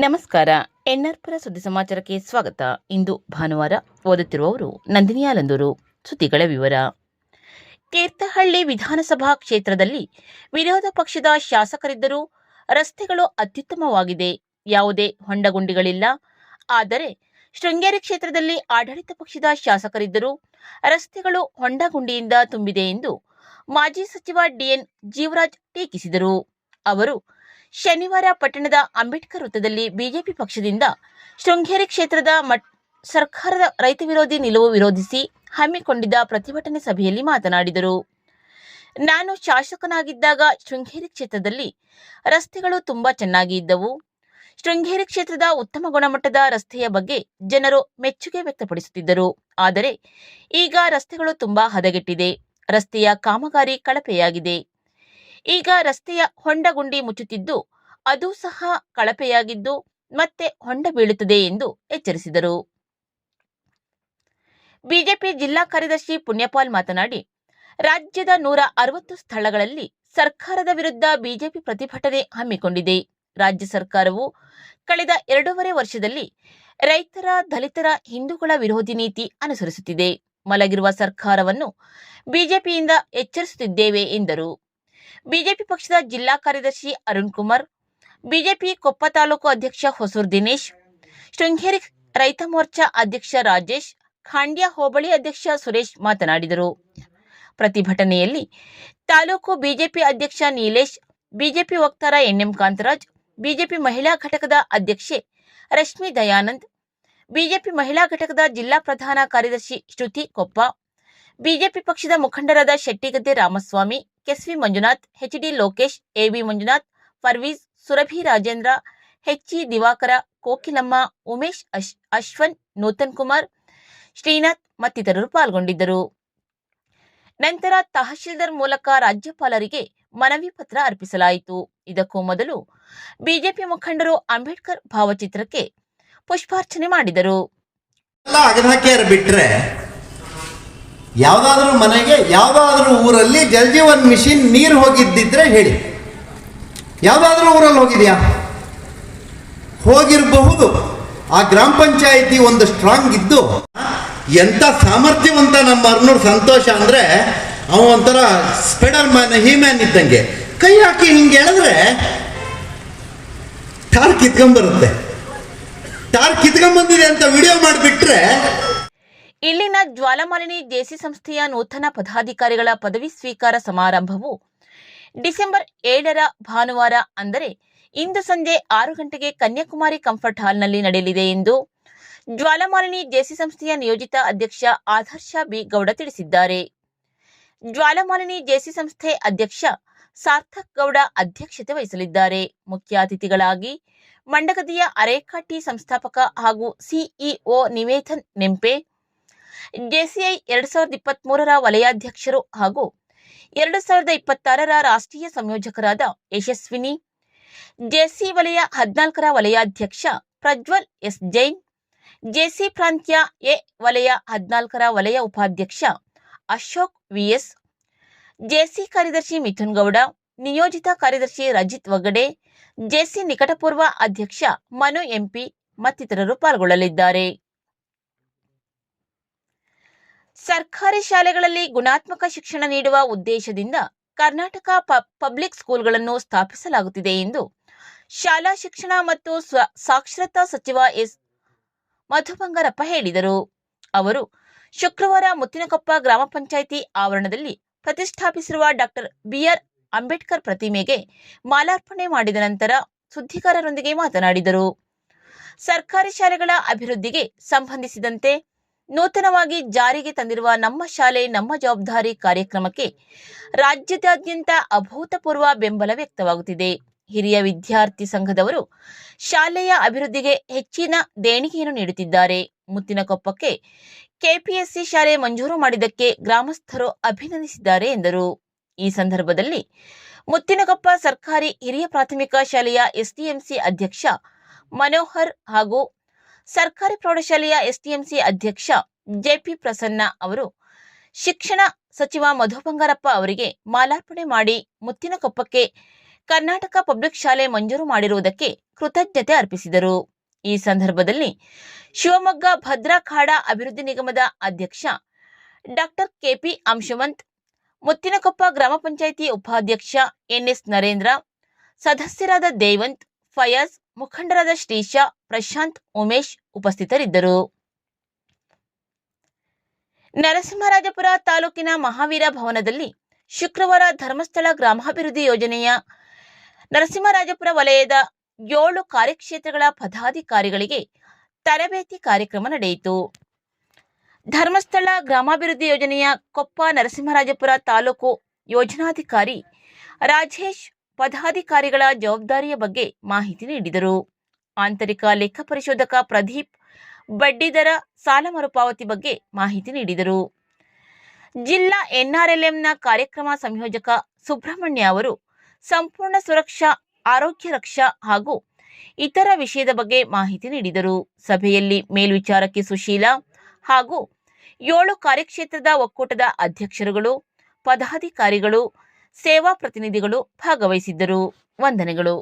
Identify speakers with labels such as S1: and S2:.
S1: ನಮಸ್ಕಾರ. ಎನ್ಆರ್ಪುರ ಸುದ್ದಿ ಸಮಾಚಾರಕ್ಕೆ ಸ್ವಾಗತ. ಇಂದು ಭಾನುವಾರ. ಓದುತ್ತಿರುವವರು ನಂದಿನಿ ಆಲಂದೂರು. ಸುದ್ದಿಗಳ ವಿವರ. ತೀರ್ಥಹಳ್ಳಿ ವಿಧಾನಸಭಾ ಕ್ಷೇತ್ರದಲ್ಲಿ ವಿರೋಧ ಪಕ್ಷದ ಶಾಸಕರಿದ್ದರೂ ರಸ್ತೆಗಳು ಅತ್ಯುತ್ತಮವಾಗಿದೆ. ಯಾವುದೇ ಹೊಂಡಗುಂಡಿಗಳಿಲ್ಲ. ಆದರೆ ಶೃಂಗೇರಿ ಕ್ಷೇತ್ರದಲ್ಲಿ ಆಡಳಿತ ಪಕ್ಷದ ಶಾಸಕರಿದ್ದರೂ ರಸ್ತೆಗಳು ಹೊಂಡಗುಂಡಿಯಿಂದ ತುಂಬಿದೆ ಎಂದು ಮಾಜಿ ಸಚಿವ ಡಿಎನ್ ಜೀವರಾಜ್ ಟೀಕಿಸಿದರು. ಅವರು ಶನಿವಾರ ಪಟ್ಟಣದ ಅಂಬೇಡ್ಕರ್ ವೃತ್ತದಲ್ಲಿ ಬಿಜೆಪಿ ಪಕ್ಷದಿಂದ ಶೃಂಗೇರಿ ಕ್ಷೇತ್ರದ ಸರ್ಕಾರದ ರೈತ ವಿರೋಧಿ ನಿಲುವು ವಿರೋಧಿಸಿ ಹಮ್ಮಿಕೊಂಡಿದ್ದ ಪ್ರತಿಭಟನೆ ಸಭೆಯಲ್ಲಿ ಮಾತನಾಡಿದರು. ನಾನು ಶಾಸಕನಾಗಿದ್ದಾಗ ಶೃಂಗೇರಿ ಕ್ಷೇತ್ರದಲ್ಲಿ ರಸ್ತೆಗಳು ತುಂಬಾ ಚೆನ್ನಾಗಿ ಇದ್ದವು. ಶೃಂಗೇರಿ ಕ್ಷೇತ್ರದ ಉತ್ತಮ ಗುಣಮಟ್ಟದ ರಸ್ತೆಯ ಬಗ್ಗೆ ಜನರು ಮೆಚ್ಚುಗೆ ವ್ಯಕ್ತಪಡಿಸುತ್ತಿದ್ದರು. ಆದರೆ ಈಗ ರಸ್ತೆಗಳು ತುಂಬಾ ಹದಗೆಟ್ಟಿದೆ. ರಸ್ತೆಯ ಕಾಮಗಾರಿ ಕಳಪೆಯಾಗಿದೆ. ಈಗ ರಸ್ತೆಯ ಹೊಂಡಗುಂಡಿ ಮುಚ್ಚುತ್ತಿದ್ದು ಅದು ಸಹ ಕಳಪೆಯಾಗಿದ್ದು ಮತ್ತೆ ಹೊಂಡ ಬೀಳುತ್ತದೆ ಎಂದು ಎಚ್ಚರಿಸಿದರು. ಬಿಜೆಪಿ ಜಿಲ್ಲಾ ಕಾರ್ಯದರ್ಶಿ ಪುಣ್ಯಪಾಲ್ ಮಾತನಾಡಿ, ರಾಜ್ಯದ 160 ಸ್ಥಳಗಳಲ್ಲಿ ಸರ್ಕಾರದ ವಿರುದ್ಧ ಬಿಜೆಪಿ ಪ್ರತಿಭಟನೆ ಹಮ್ಮಿಕೊಂಡಿದೆ. ರಾಜ್ಯ ಸರ್ಕಾರವು ಕಳೆದ 2.5 ವರ್ಷದಲ್ಲಿ ರೈತರ, ದಲಿತರ, ಹಿಂದೂಗಳ ವಿರೋಧಿ ನೀತಿ ಅನುಸರಿಸುತ್ತಿದೆ. ಮಲಗಿರುವ ಸರ್ಕಾರವನ್ನು ಬಿಜೆಪಿಯಿಂದ ಎಚ್ಚರಿಸುತ್ತಿದ್ದೇವೆ ಎಂದರು. ಬಿಜೆಪಿ ಪಕ್ಷದ ಜಿಲ್ಲಾ ಕಾರ್ಯದರ್ಶಿ ಅರುಣ್ ಕುಮಾರ್, ಬಿಜೆಪಿ ಕೊಪ್ಪ ತಾಲೂಕು ಅಧ್ಯಕ್ಷ ಹೊಸೂರ್ ದಿನೇಶ್, ಶೃಂಗೇರಿ ರೈತ ಮೋರ್ಚಾ ಅಧ್ಯಕ್ಷ ರಾಜೇಶ್, ಖಾಂಡ್ಯ ಹೋಬಳಿ ಅಧ್ಯಕ್ಷ ಸುರೇಶ್ ಮಾತನಾಡಿದರು. ಪ್ರತಿಭಟನೆಯಲ್ಲಿ ತಾಲೂಕು ಬಿಜೆಪಿ ಅಧ್ಯಕ್ಷ ನೀಲೇಶ್, ಬಿಜೆಪಿ ವಕ್ತಾರ ಎನ್ಎಂ ಕಾಂತರಾಜ್, ಬಿಜೆಪಿ ಮಹಿಳಾ ಘಟಕದ ಅಧ್ಯಕ್ಷೆ ರಶ್ಮಿ ದಯಾನಂದ್, ಬಿಜೆಪಿ ಮಹಿಳಾ ಘಟಕದ ಜಿಲ್ಲಾ ಪ್ರಧಾನ ಕಾರ್ಯದರ್ಶಿ ಶ್ರುತಿ ಕೊಪ್ಪ, ಬಿಜೆಪಿ ಪಕ್ಷದ ಮುಖಂಡರಾದ ಶೆಟ್ಟಿಗದ್ದೆ ರಾಮಸ್ವಾಮಿ, ಕೆಸ್ವಿ ಮಂಜುನಾಥ್, ಎಚ್ಡಿ ಲೋಕೇಶ್, ಎಬಿ ಮಂಜುನಾಥ್, ಪರ್ವೀಸ್, ಸುರಭಿ ರಾಜೇಂದ್ರ, ಹೆಚ್ಇ ದಿವಾಕರ, ಕೋಕಿಲಮ್ಮ, ಉಮೇಶ್, ಅಶ್ವನ್, ನೂತನ್ ಕುಮಾರ್, ಶ್ರೀನಾಥ್ ಮತ್ತಿತರರು ಪಾಲ್ಗೊಂಡಿದ್ದರು. ನಂತರ ತಹಶೀಲ್ದಾರ್ ಮೂಲಕ ರಾಜ್ಯಪಾಲರಿಗೆ ಮನವಿ ಪತ್ರ ಅರ್ಪಿಸಲಾಯಿತು. ಇದಕ್ಕೂ ಮೊದಲು ಬಿಜೆಪಿ ಮುಖಂಡರು ಅಂಬೇಡ್ಕರ್ ಭಾವಚಿತ್ರಕ್ಕೆ ಪುಷ್ಪಾರ್ಚನೆ ಮಾಡಿದರು.
S2: ಬಿಟ್ರೆ ಯಾವ್ದಾದ್ರೂ ಮನೆಗೆ ಯಾವ್ದಾದ್ರೂ ಊರಲ್ಲಿ ಜಲಜೀವನ್ ಮಿಷನ್ ನೀರು ಹೋಗಿದ್ದಿದ್ರೆ ಹೇಳಿ, ಯಾವ್ದಾದ್ರೂ ಊರಲ್ಲಿ ಹೋಗಿದ್ಯಾ? ಹೋಗಿರಬಹುದು. ಆ ಗ್ರಾಮ ಪಂಚಾಯಿತಿ ಒಂದು ಸ್ಟ್ರಾಂಗ್ ಇದ್ದು ಎಂತ ಸಾಮರ್ಥ್ಯವಂತ ನಮ್ಮ ಅರ್ನೂರು ಸಂತೋಷ ಅಂದ್ರೆ ಅವ ಒಂಥರ ಸ್ಪೈಡರ್ ಮ್ಯಾನ್, ಹೀಮ್ಯಾನ್ ಇದ್ದಂಗೆ. ಕೈ ಹಾಕಿ ಹಿಂಗೆ ಹೇಳಿದ್ರೆ ಟಾರ್ ಕಿತ್ಕೊಂಡ್ಬರುತ್ತೆ. ಟಾರ್ ಕಿತ್ಕೊಂಡ್ಬಂದಿದೆ ಅಂತ ವಿಡಿಯೋ ಮಾಡಿಬಿಟ್ರೆ.
S1: ಇಲ್ಲಿನ ಜ್ವಾಲಾಮಾಲಿನಿ ಜೆಸಿ ಸಂಸ್ಥೆಯ ನೂತನ ಪದಾಧಿಕಾರಿಗಳ ಪದವಿ ಸ್ವೀಕಾರ ಸಮಾರಂಭವು ಡಿಸೆಂಬರ್ 7ರ ಭಾನುವಾರ ಅಂದರೆ ಇಂದು ಸಂಜೆ 6 ಗಂಟೆಗೆ ಕನ್ಯಾಕುಮಾರಿ ಕಂಫರ್ಟ್ ಹಾಲ್ನಲ್ಲಿ ನಡೆಯಲಿದೆ ಎಂದು ಜ್ವಾಲಾಮಾಲಿನಿ ಜೆಸಿ ಸಂಸ್ಥೆಯ ನಿಯೋಜಿತ ಅಧ್ಯಕ್ಷ ಆದರ್ಶ ಬಿ ಗೌಡ ತಿಳಿಸಿದ್ದಾರೆ. ಜ್ವಾಲಾಮಾಲಿನಿ ಜೆಸಿ ಸಂಸ್ಥೆ ಅಧ್ಯಕ್ಷ ಸಾರ್ಥಕ್ ಗೌಡ ಅಧ್ಯಕ್ಷತೆ ವಹಿಸಲಿದ್ದಾರೆ. ಮುಖ್ಯ ಅತಿಥಿಗಳಾಗಿ ಮಂಡಗದಿಯ ಅರೇಕಾಟಿ ಸಂಸ್ಥಾಪಕ ಹಾಗೂ ಸಿಇಒ ನಿವೇದನ್ ನೆಂಪೆ, ಜೆಸಿಐ 2023ರ ವಲಯಾಧ್ಯಕ್ಷರು ಹಾಗೂ 2026ರ ರಾಷ್ಟ್ರೀಯ ಸಂಯೋಜಕರಾದ ಯಶಸ್ವಿನಿ, ಜೆಸಿ ವಲಯ 14ರ ವಲಯಾಧ್ಯಕ್ಷ ಪ್ರಜ್ವಲ್ ಎಸ್ ಜೈನ್, ಜೆಸಿ ಪ್ರಾಂತ್ಯ ಎ ವಲಯ 14ರ ವಲಯ ಉಪಾಧ್ಯಕ್ಷ ಅಶೋಕ್ ವಿಎಸ್, ಜೆಸಿ ಕಾರ್ಯದರ್ಶಿ ಮಿಥುನ್ ಗೌಡ, ನಿಯೋಜಿತ ಕಾರ್ಯದರ್ಶಿ ರಜಿತ್ ವಗಡೆ, ಜೆಸಿ ನಿಕಟಪೂರ್ವ ಅಧ್ಯಕ್ಷ ಮನು ಎಂಪಿ ಮತ್ತಿತರರು ಪಾಲ್ಗೊಳ್ಳಲಿದ್ದಾರೆ. ಸರ್ಕಾರಿ ಶಾಲೆಗಳಲ್ಲಿ ಗುಣಾತ್ಮಕ ಶಿಕ್ಷಣ ನೀಡುವ ಉದ್ದೇಶದಿಂದ ಕರ್ನಾಟಕ ಪಬ್ಲಿಕ್ ಸ್ಕೂಲ್ಗಳನ್ನು ಸ್ಥಾಪಿಸಲಾಗುತ್ತಿದೆ ಎಂದು ಶಾಲಾ ಶಿಕ್ಷಣ ಮತ್ತು ಸಾಕ್ಷರತಾ ಸಚಿವ ಎಸ್ ಮಧು ಬಂಗಾರಪ್ಪ ಹೇಳಿದರು. ಅವರು ಶುಕ್ರವಾರ ಮುತ್ತಿನಕೊಪ್ಪ ಗ್ರಾಮ ಪಂಚಾಯಿತಿ ಆವರಣದಲ್ಲಿ ಪ್ರತಿಷ್ಠಾಪಿಸಿರುವ ಡಾಕ್ಟರ್ ಬಿಆರ್ ಅಂಬೇಡ್ಕರ್ ಪ್ರತಿಮೆಗೆ ಮಾಲಾರ್ಪಣೆ ಮಾಡಿದ ನಂತರ ಸುದ್ದಿಗಾರರೊಂದಿಗೆ ಮಾತನಾಡಿದರು. ಸರ್ಕಾರಿ ಶಾಲೆಗಳ ಅಭಿವೃದ್ಧಿಗೆ ಸಂಬಂಧಿಸಿದಂತೆ ನೂತನವಾಗಿ ಜಾರಿಗೆ ತಂದಿರುವ ನಮ್ಮ ಶಾಲೆ ನಮ್ಮ ಜವಾಬ್ದಾರಿ ಕಾರ್ಯಕ್ರಮಕ್ಕೆ ರಾಜ್ಯದಾದ್ಯಂತ ಅಭೂತಪೂರ್ವ ಬೆಂಬಲ ವ್ಯಕ್ತವಾಗುತ್ತಿದೆ. ಹಿರಿಯ ವಿದ್ಯಾರ್ಥಿ ಸಂಘದವರು ಶಾಲೆಯ ಅಭಿವೃದ್ಧಿಗೆ ಹೆಚ್ಚಿನ ದೇಣಿಗೆಯನ್ನು ನೀಡುತ್ತಿದ್ದಾರೆ. ಮುತ್ತಿನಕೊಪ್ಪಕ್ಕೆ ಕೆಪಿಎಸ್ಸಿ ಶಾಲೆ ಮಂಜೂರು ಮಾಡಿದ್ದಕ್ಕೆ ಗ್ರಾಮಸ್ಥರು ಅಭಿನಂದಿಸಿದ್ದಾರೆ ಎಂದರು. ಈ ಸಂದರ್ಭದಲ್ಲಿ ಮುತ್ತಿನಕೊಪ್ಪ ಸರ್ಕಾರಿ ಹಿರಿಯ ಪ್ರಾಥಮಿಕ ಶಾಲೆಯ ಎಸ್ಡಿಎಂಸಿ ಅಧ್ಯಕ್ಷ ಮನೋಹರ್ ಹಾಗೂ ಸರ್ಕಾರಿ ಪ್ರೌಢಶಾಲೆಯ ಎಸ್ಡಿಎಂಸಿ ಅಧ್ಯಕ್ಷ ಜೆಪಿ ಪ್ರಸನ್ನ ಅವರು ಶಿಕ್ಷಣ ಸಚಿವ ಮಧು ಬಂಗಾರಪ್ಪ ಅವರಿಗೆ ಮಾಲಾರ್ಪಣೆ ಮಾಡಿ ಮುತ್ತಿನಕೊಪ್ಪಕ್ಕೆ ಕರ್ನಾಟಕ ಪಬ್ಲಿಕ್ ಶಾಲೆ ಮಂಜೂರು ಮಾಡಿರುವುದಕ್ಕೆ ಕೃತಜ್ಞತೆ ಅರ್ಪಿಸಿದರು. ಈ ಸಂದರ್ಭದಲ್ಲಿ ಶಿವಮೊಗ್ಗ ಭದ್ರಾ ಖಾಡ ಅಭಿವೃದ್ಧಿ ನಿಗಮದ ಅಧ್ಯಕ್ಷ ಡಾಕ್ಟರ್ ಕೆಪಿ ಅಂಶುಮಂತ್, ಮುತ್ತಿನಕೊಪ್ಪ ಗ್ರಾಮ ಪಂಚಾಯಿತಿ ಉಪಾಧ್ಯಕ್ಷ ಎನ್ಎಸ್ ನರೇಂದ್ರ, ಸದಸ್ಯರಾದ ದೇವಂತ್, ಫಯಾಜ್, ಮುಖಂಡರಾದ ಶ್ರೀಶ, ಪ್ರಶಾಂತ್, ಉಮೇಶ್ ಉಪಸ್ಥಿತರಿದ್ದರು. ನರಸಿಂಹರಾಜಪುರ ತಾಲೂಕಿನ ಮಹಾವೀರ ಭವನದಲ್ಲಿ ಶುಕ್ರವಾರ ಧರ್ಮಸ್ಥಳ ಗ್ರಾಮಾಭಿವೃದ್ಧಿ ಯೋಜನೆಯ ನರಸಿಂಹರಾಜಪುರ ವಲಯದ 7 ಕಾರ್ಯಕ್ಷೇತ್ರಗಳ ಪದಾಧಿಕಾರಿಗಳಿಗೆ ತರಬೇತಿ ಕಾರ್ಯಕ್ರಮ ನಡೆಯಿತು. ಧರ್ಮಸ್ಥಳ ಗ್ರಾಮಾಭಿವೃದ್ಧಿ ಯೋಜನೆಯ ಕೊಪ್ಪ ನರಸಿಂಹರಾಜಪುರ ತಾಲೂಕು ಯೋಜನಾಧಿಕಾರಿ ರಾಜೇಶ್ ಪದಾಧಿಕಾರಿಗಳ ಜವಾಬ್ದಾರಿಯ ಬಗ್ಗೆ ಮಾಹಿತಿ ನೀಡಿದರು. ಆಂತರಿಕ ಲೆಕ್ಕ ಪರಿಶೋಧಕ ಪ್ರದೀಪ್ ಬಡ್ಡಿದರ ಸಾಲ ಮರುಪಾವತಿ ಬಗ್ಗೆ ಮಾಹಿತಿ ನೀಡಿದರು. ಜಿಲ್ಲಾ NRLMನ ಕಾರ್ಯಕ್ರಮ ಸಂಯೋಜಕ ಸುಬ್ರಹ್ಮಣ್ಯ ಅವರು ಸಂಪೂರ್ಣ ಸುರಕ್ಷಾ ಆರೋಗ್ಯ ರಕ್ಷಾ ಹಾಗೂ ಇತರ ವಿಷಯದ ಬಗ್ಗೆ ಮಾಹಿತಿ ನೀಡಿದರು. ಸಭೆಯಲ್ಲಿ ಮೇಲ್ವಿಚಾರಕಿ ಸುಶೀಲಾ ಹಾಗೂ 7 ಕಾರ್ಯಕ್ಷೇತ್ರದ ಒಕ್ಕೂಟದ ಅಧ್ಯಕ್ಷರುಗಳು, ಪದಾಧಿಕಾರಿಗಳು, ಸೇವಾ ಪ್ರತಿನಿಧಿಗಳು ಭಾಗವಹಿಸಿದ್ದರು. ವಂದನೆಗಳು.